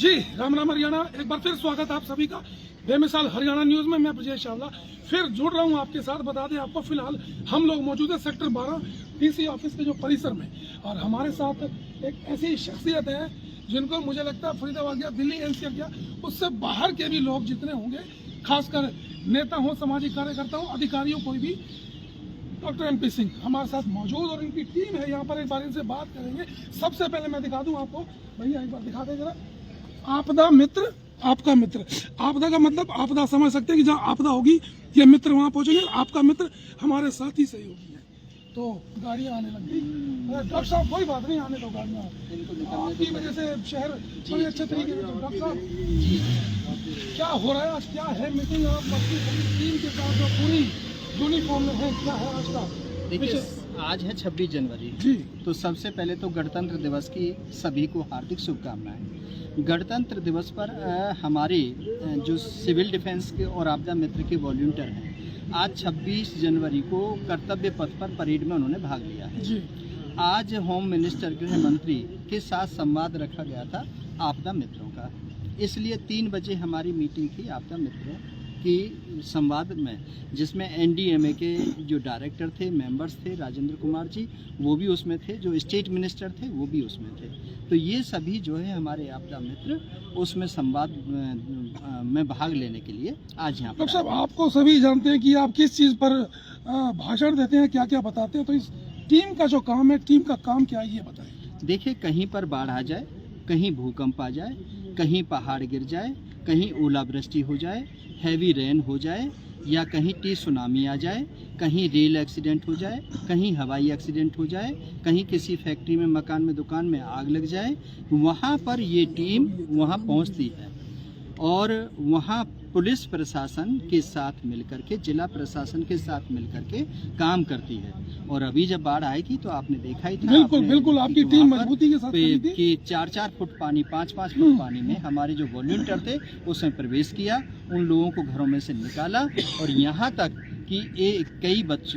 जी राम राम हरियाणा। एक बार फिर स्वागत आप सभी का बेमिसाल हरियाणा न्यूज में। मैं ब्रजेश चावला फिर जुड़ रहा हूं आपके साथ। बता दें आपको, फिलहाल हम लोग मौजूद है सेक्टर 12 डीसी ऑफिस के जो परिसर में, और हमारे साथ एक ऐसी शख्सियत है जिनको मुझे लगता है फरीदाबाद या दिल्ली एनसीआर या उससे बाहर के भी लोग जितने होंगे, खासकर नेता हो, सामाजिक कार्यकर्ता हो, अधिकारियों, कोई भी, डॉक्टर एमपी सिंह हमारे साथ मौजूद और इनकी टीम है यहाँ पर। एक बार इनसे बात करेंगे। सबसे पहले मैं दिखा दूं आपको, भैया एक बार दिखा दें जरा। आपदा मित्र, आपका मित्र। आपदा का मतलब आपदा समझ सकते हैं कि जहाँ आपदा होगी ये मित्र वहाँ पहुंचेंगे। आपका मित्र हमारे साथ ही सहयोगी है। तो गाड़ियाँ आने लग गई। डॉक्टर साहब कोई बात नहीं, आने दो गाड़ियाँ, आपकी वजह से शहर बड़े अच्छे तरीके से। डॉक्टर साहब क्या हो रहा है आज, क्या है मीटिंग? आप टीम के साथ जो पूरी यूनिफॉर्म में है, क्या है आज का? देखिए, आज है 26 जनवरी जी। तो सबसे पहले तो गणतंत्र दिवस की सभी को हार्दिक शुभकामनाएं। गणतंत्र दिवस पर हमारे जो सिविल डिफेंस के और आपदा मित्र के वॉलंटियर हैं, आज 26 जनवरी को कर्तव्य पथ पर परेड में उन्होंने भाग लिया है। जी। आज होम मिनिस्टर, गृह मंत्री के साथ संवाद रखा गया था आपदा मित्रों का, इसलिए 3 बजे हमारी मीटिंग थी आपदा मित्रों की संवाद में, जिसमें एनडीएमए के जो डायरेक्टर थे, मेंबर्स थे, राजेंद्र कुमार जी वो भी उसमें थे, जो स्टेट मिनिस्टर थे वो भी उसमें थे। तो ये सभी जो है हमारे आपदा मित्र उसमें संवाद में भाग लेने के लिए आज यहाँ पर। डॉक्टर साहब आपको सभी जानते हैं कि आप किस चीज़ पर भाषण देते हैं, क्या क्या बताते हैं, तो इस टीम का जो काम है, टीम का काम क्या है ये बताएं। देखिए, कहीं पर बाढ़ आ जाए, कहीं भूकंप आ जाए, कहीं पहाड़ गिर जाए, कहीं ओलावृष्टि हो जाए, हैवी रेन हो जाए, या कहीं सुनामी आ जाए, कहीं रेल एक्सीडेंट हो जाए, कहीं हवाई एक्सीडेंट हो जाए, कहीं किसी फैक्ट्री में, मकान में, दुकान में आग लग जाए, वहाँ पर ये टीम वहाँ पहुँचती है और वहाँ पुलिस प्रशासन के साथ मिलकर के, जिला प्रशासन के साथ मिलकर के काम करती है। और अभी जब बाढ़ आएगी तो आपने देखा ही था, बिल्कुल बिल्कुल आपकी टीम मजबूती के साथ खड़ी थी कि 4-4 फुट पानी, 5-5 फुट पानी में हमारे जो वॉलंटियर थे उसमें प्रवेश किया, उन लोगों को घरों में से निकाला और यहाँ तक कि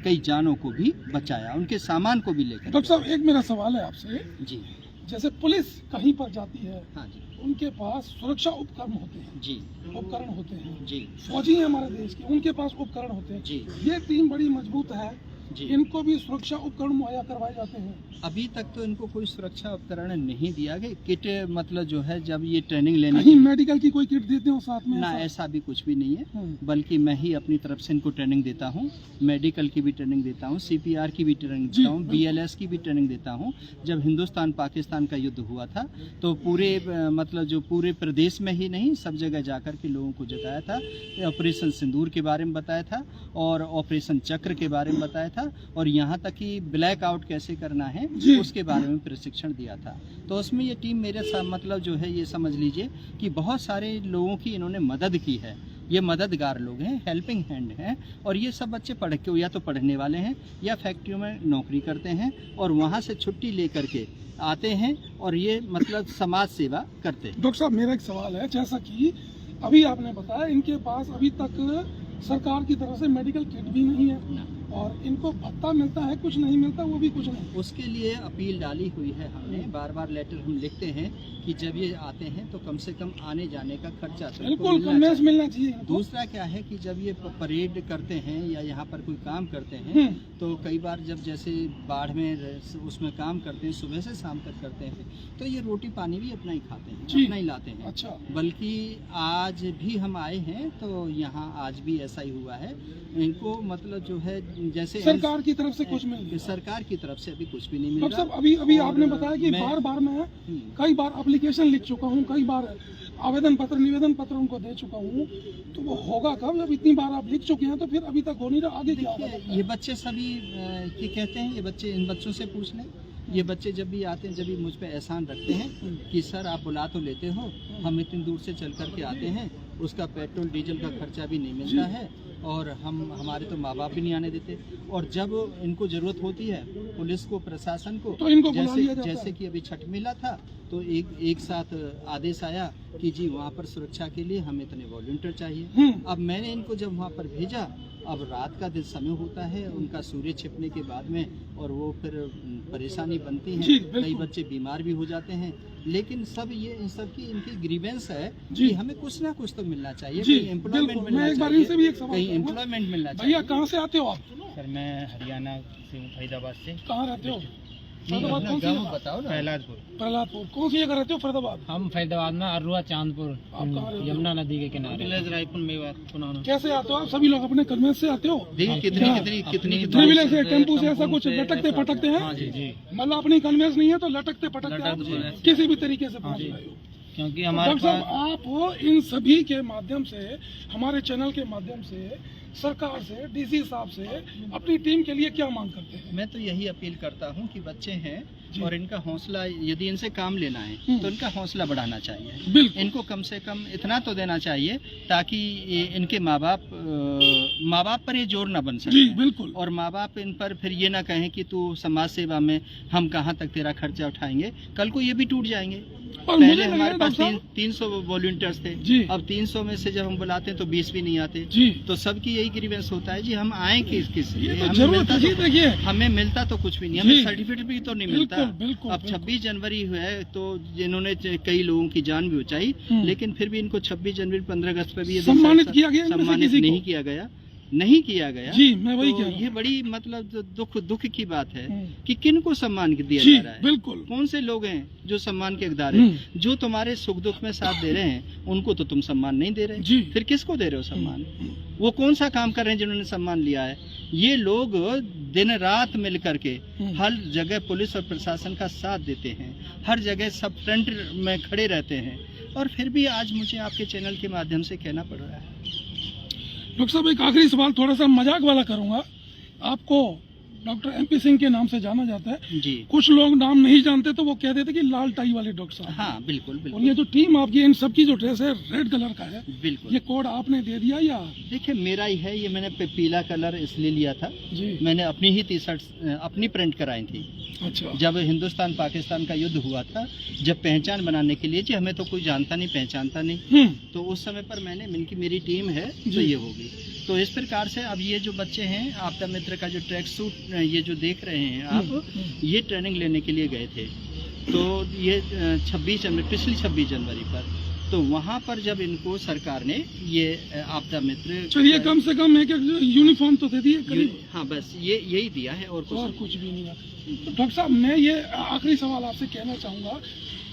कई जानों को भी बचाया, उनके सामान को भी लेकर। डॉक्टर साहब एक मेरा सवाल है आपसे। जी। जैसे पुलिस कहीं पर जाती है, हाँ जी, उनके पास सुरक्षा उपकरण होते हैं। जी, उपकरण होते हैं जी, फौजी हैं हमारे देश के, उनके पास उपकरण होते हैं। जी, ये टीम बड़ी मजबूत है जी। इनको भी सुरक्षा उपकरण मुहैया करवाए जाते हैं। अभी तक तो इनको कोई सुरक्षा उपकरण नहीं दिया गया। किट मतलब जो है, जब ये ट्रेनिंग लेने कहीं मेडिकल की कोई किट देते हो साथ में? ना, ऐसा भी कुछ भी नहीं है, बल्कि मैं ही अपनी तरफ से इनको ट्रेनिंग देता हूँ। मेडिकल की भी ट्रेनिंग देता हूँ, CPR की भी ट्रेनिंग देता हूँ, BLS की भी ट्रेनिंग देता हूँ। जब हिंदुस्तान पाकिस्तान का युद्ध हुआ था तो पूरे मतलब जो पूरे प्रदेश में ही नहीं, सब जगह जाकर के लोगों को जताया था, ऑपरेशन सिंदूर के बारे में बताया था और ऑपरेशन चक्र के बारे में बताया था, और यहाँ तक कि ब्लैक आउट कैसे करना है उसके बारे में प्रशिक्षण दिया था। तो उसमें ये टीम मेरे साथ मतलब जो है, ये समझ लीजिए कि बहुत सारे लोगों की इन्होंने मदद की है। ये मददगार लोग हैं, हेल्पिंग हैंड हैं, और ये सब बच्चे पढ़ के या तो पढ़ने वाले हैं या फैक्ट्रियों में नौकरी करते हैं और वहाँ से छुट्टी लेकर के आते हैं और ये मतलब समाज सेवा करते हैं। डॉक्टर साहब मेरा एक सवाल है, जैसा कि अभी आपने बताया इनके पास अभी तक सरकार की तरफ से मेडिकल किट भी नहीं है और इनको भत्ता मिलता है, कुछ नहीं मिलता, वो भी कुछ नहीं। उसके लिए अपील डाली हुई है हमने, बार बार लेटर हम लिखते हैं कि जब ये आते हैं तो कम से कम आने जाने का खर्चा बिल्कुल मिलना चाहिए। दूसरा क्या है कि जब ये परेड करते हैं या यहाँ पर कोई काम करते हैं तो कई बार जब जैसे बाढ़ में उसमें काम करते हैं, सुबह से शाम तक करते हैं, तो ये रोटी पानी भी अपना ही खाते हैं, अपना ही लाते हैं। अच्छा। बल्कि आज भी हम आए हैं तो यहाँ आज भी ऐसा ही हुआ है। इनको मतलब जो है, जैसे सरकार की तरफ से कुछ मिल गया? सरकार की तरफ से अभी कुछ भी नहीं मिल रहा। साहब अभी आपने बताया कि बार मैं कई बार एप्लीकेशन लिख चुका हूँ, कई बार आवेदन पत्र, निवेदन पत्र उनको दे चुका हूँ, तो वो होगा कब? जब इतनी बार आप लिख चुके हैं तो फिर अभी तक हो नहीं रहा, आगे क्या होगा? ये बच्चे सभी ये कहते हैं, ये बच्चे, इन बच्चों से पूछ लें। ये बच्चे जब भी आते हैं, जब भी मुझ पे एहसान रखते हैं कि सर आप बुला तो लेते हो, हम इतनी दूर से चल कर के आते हैं, उसका पेट्रोल डीजल का खर्चा भी नहीं मिलता है और हमारे तो माँ बाप भी नहीं आने देते, और जब इनको ज़रूरत होती है पुलिस को, प्रशासन को, तो इनको जैसे कि अभी छठ मेला था तो एक साथ आदेश आया कि जी वहाँ पर सुरक्षा के लिए हमें इतने वॉलंटियर चाहिए। अब मैंने इनको जब वहाँ पर भेजा अब रात का दिन समय होता है उनका सूर्य छिपने के बाद में, और वो फिर परेशानी बनती जी, है, बिल्कुल। कई बच्चे बीमार भी हो जाते हैं। लेकिन सब ये इन सब की इनकी ग्रीवेंस है जी। कि हमें कुछ ना कुछ तो मिलना चाहिए, जी, कहीं एम्प्लॉयमेंट बिल्कुल। मिलना मैं एक बार चाहिए, इनसे भी एक सवाल कहीं करूंगा। एम्प्लॉयमेंट मिलना भैया चाहिए। कहाँ से आते हो आप? सर मैं हरियाणा से हूँ, फरीदाबाद से। कहाँ रहते हो? नहीं, फरीदाबाद अपना कौन सी गाँव जगह? बताओ ना। प्रहलादपुर। प्रहलादपुर। कौन सी जगह रहते हो फरीदाबाद? हम फरीदाबाद में अरुआ चांदपुर, आप कहाँ रहते हो? यमुना नदी के किनारे। रायपुर मेवात पुनाना। कैसे आते हो आप? सभी लोग अपने कन्वेंस से आते हो? देखिए कितनी क्या? कितनी कितनी थ्री व्हीलर से, टेम्पू से, ऐसा कुछ लटकते पटकते हैं? हाँ जी जी, मतलब अपनी कन्वेंस नहीं है तो लटकते पटकते आप लटकते हैं। किसी भी तरीके से पहुंच जी। रहे हो। क्योंकि हमारे डॉक्टर साहब, पास आप इन सभी के माध्यम से, हमारे चैनल के माध्यम से, सरकार से, डीसी साहब से अपनी टीम के लिए क्या मांग करते हैं? मैं तो यही अपील करता हूं कि बच्चे हैं जी। और इनका हौसला, यदि इनसे काम लेना है तो इनका हौसला बढ़ाना चाहिए। बिल्कुल। इनको कम से कम इतना तो देना चाहिए ताकि इनके माँ बाप पर ये जोर न बन जी, सके, बिल्कुल। और माँ बाप इन पर फिर ये ना कहें कि तू समाज सेवा में हम कहाँ तक तेरा खर्चा उठाएंगे, कल को ये भी टूट जाएंगे। और मुझे पहले लग रहा हमारे है पास डॉक्टर साहब, 300 वॉलंटियर्स थे, जी। अब 300 में से जब हम बुलाते हैं तो 20 भी नहीं आते। जी, तो सबकी यही ग्रीवेंस होता है जी, हम आए किस ये तो हमें जरूर मिलता देखिए तो- देखिए। हमें मिलता तो कुछ भी नहीं, जी। हमें सर्टिफिकेट भी तो नहीं मिलता। बिल्कुल, बिल्कुल, अब बिल्कुल। 26 जनवरी है तो जिन्होंने कई लोगों की जान भी बचाई, लेकिन फिर भी इनको 26 जनवरी 15 अगस्त पर भी ये सम्मानित किया गया इनमें से सम्मानित किसी को? नहीं किया गया, नहीं किया गया। जी, मैं वही तो कह रहा हूं। ये बड़ी मतलब दुख की बात है हम्म। कि किन को सम्मान दिया जी, जा रहा है। बिल्कुल। कौन से लोग हैं जो सम्मान के हकदार हैं? जो तुम्हारे सुख दुख में साथ दे रहे हैं उनको तो तुम सम्मान नहीं दे रहे, जी। फिर किसको दे रहे हो सम्मान? वो कौन सा काम कर रहे हैं जिन्होंने सम्मान लिया है? ये लोग दिन रात मिल करके हर जगह पुलिस और प्रशासन का साथ देते हैं, हर जगह सब फ्रंट में खड़े रहते हैं, और फिर भी आज मुझे आपके चैनल के माध्यम से कहना पड़ रहा है। डॉक्टर साहब, एक आखिरी सवाल थोड़ा सा मजाक वाला करूंगा। आपको डॉक्टर MP सिंह के नाम से जाना जाता है। जी कुछ लोग नाम नहीं जानते तो वो कह देते कि लाल टाई वाले डॉक्टर साहब। हाँ, बिल्कुल और बिल्कुल ये जो टीम आपकी, इन सबकी जो ड्रेस है रेड कलर का है, बिल्कुल। ये कोड आपने दे दिया या? देखिए मेरा ही है ये, मैंने पीला कलर इसलिए लिया था, जी, मैंने अपनी ही टी शर्ट अपनी प्रिंट कराई थी। अच्छा। जब हिंदुस्तान पाकिस्तान का युद्ध हुआ था, जब पहचान बनाने के लिए, जी हमें तो कोई जानता नहीं पहचानता नहीं, तो उस समय पर मैंने इनकी मेरी टीम है तो जी। ये होगी। तो इस प्रकार से अब ये जो बच्चे हैं, आपदा मित्र का जो ट्रैक सूट ये जो देख रहे हैं आप, ये ट्रेनिंग लेने के लिए गए थे। तो ये 26 जनवरी, पिछली 26 जनवरी पर, तो वहाँ पर जब इनको सरकार ने ये आपदा मित्र, चलिए कम से कम एक यूनिफॉर्म तो दे दिए करीब, हाँ बस यही दिया है और और कुछ कुछ भी नहीं है। तो डॉक्टर साहब, मैं ये आखिरी सवाल आपसे कहना चाहूंगा,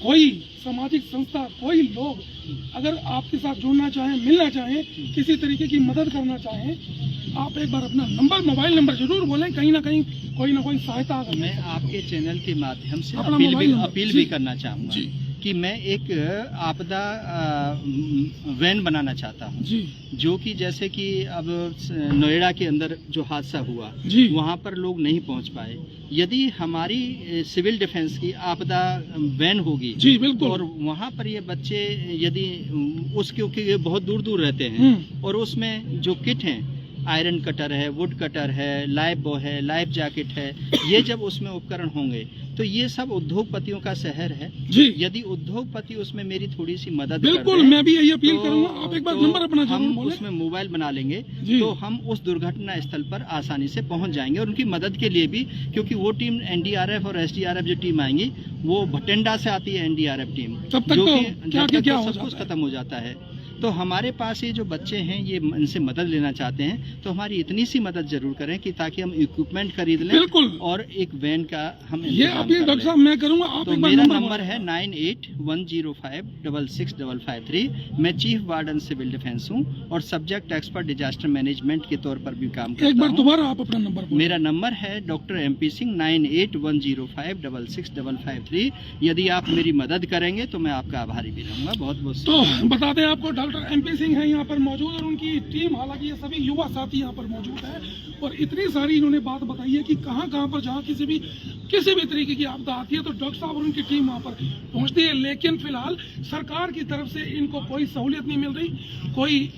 कोई सामाजिक संस्था, कोई लोग अगर आपके साथ जुड़ना चाहें, मिलना चाहें, किसी तरीके की मदद करना चाहें, आप एक बार अपना नंबर, मोबाइल नंबर जरूर बोलें, कहीं ना कहीं कोई ना कोई सहायता अगर मैं आपके चैनल के माध्यम से अपना मोबाइल नंबर, अपील जी। भी करना चाहूँगा जी। कि मैं एक आपदा वैन बनाना चाहता हूँ, जी, जो कि जैसे कि अब नोएडा के अंदर जो हादसा हुआ, जी, वहाँ पर लोग नहीं पहुँच पाए। यदि हमारी सिविल डिफेंस की आपदा वैन होगी, जी, बिल्कुल। और वहाँ पर ये बच्चे यदि क्योंकि ये बहुत दूर दूर रहते हैं, और उसमें जो किट हैं, आयरन कटर है, वुड कटर है, लाइफ बो है, लाइफ जैकेट है, ये जब उसमें उपकरण होंगे तो ये सब उद्योगपतियों का शहर है। जी, यदि उद्योगपति उसमें मेरी थोड़ी सी मदद कर बिल्कुल, दें, मैं भी यही अपील तो- करूंगा। आप एक बार तो नंबर अपना जरूर हम बोलें। उसमें मोबाइल बना लेंगे, जी। तो हम उस दुर्घटना स्थल पर आसानी से पहुंच जाएंगे, और उनकी मदद के लिए भी, क्योंकि वो टीम NDRF और SDRF जो टीम आएंगी, वो भटिंडा से आती है NDRF टीम, तब तक जो तो कि क्या जब क्या तक क्या तो हो सब कुछ जाता है। खत्म हो जाता है। तो हमारे पास ये जो बच्चे हैं, ये इनसे मदद लेना चाहते हैं, तो हमारी इतनी सी मदद जरूर करें कि ताकि हम इक्विपमेंट खरीद लें, बिल्कुल। और एक वैन का हम ये इंतजाम अपील कर डॉक्टर लें। साहब मैं करूंगा। आप तो एक बार मेरा नंबर नंबर बोलें। है 9810656553। मैं चीफ वार्डन सिविल डिफेंस हूँ और सब्जेक्ट एक्सपर्ट डिजास्टर मैनेजमेंट के तौर पर भी काम एक करता बार हूँ। दोबारा आप अपना नंबर बोलें। मेरा नंबर है डॉक्टर MP सिंह 9810566553। यदि आप मेरी मदद करेंगे तो मैं आपका आभारी भी रहूँगा। बहुत बहुत तो बता दें आपको, डॉक्टर MP सिंह है यहाँ पर मौजूद, और उनकी टीम, हालांकि ये सभी युवा साथी यहाँ पर मौजूद है, और इतनी सारी इन्होंने बात बताई है कि कहाँ कहाँ पर जहाँ किसी भी तरीके की आपदा आती है तो डॉक्टर साहब और उनकी टीम वहाँ पर पहुँचती है। लेकिन फिलहाल सरकार की तरफ से इनको कोई सहूलियत नहीं मिल रही, कोई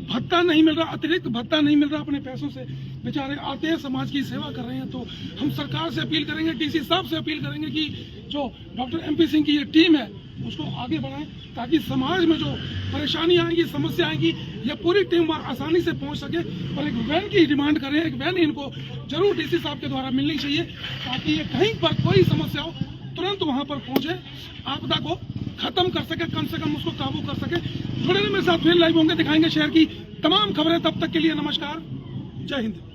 भत्ता नहीं मिल रहा, अतिरिक्त भत्ता नहीं मिल रहा। अपने पैसों से बेचारे आते हैं, समाज की सेवा कर रहे हैं। तो हम सरकार से अपील करेंगे, DC साहब से अपील करेंगे कि जो डॉक्टर MP सिंह की ये टीम है उसको आगे बढ़ाएं, ताकि समाज में जो परेशानी आएगी, समस्या आएगी, ये पूरी टीम आसानी से पहुंच सके। और एक वैन की डिमांड करें, एक वैन इनको जरूर डीसी साहब के द्वारा मिलनी चाहिए, ताकि ये कहीं पर कोई समस्या हो तुरंत वहां पर पहुंचे, आपदा को खत्म कर सके, कम से कम उसको काबू कर सके। जुड़े रहिए मेरे साथ, फिर लाइव होंगे, दिखाएंगे शहर की तमाम खबरें। तब तक के लिए नमस्कार, जय हिंद।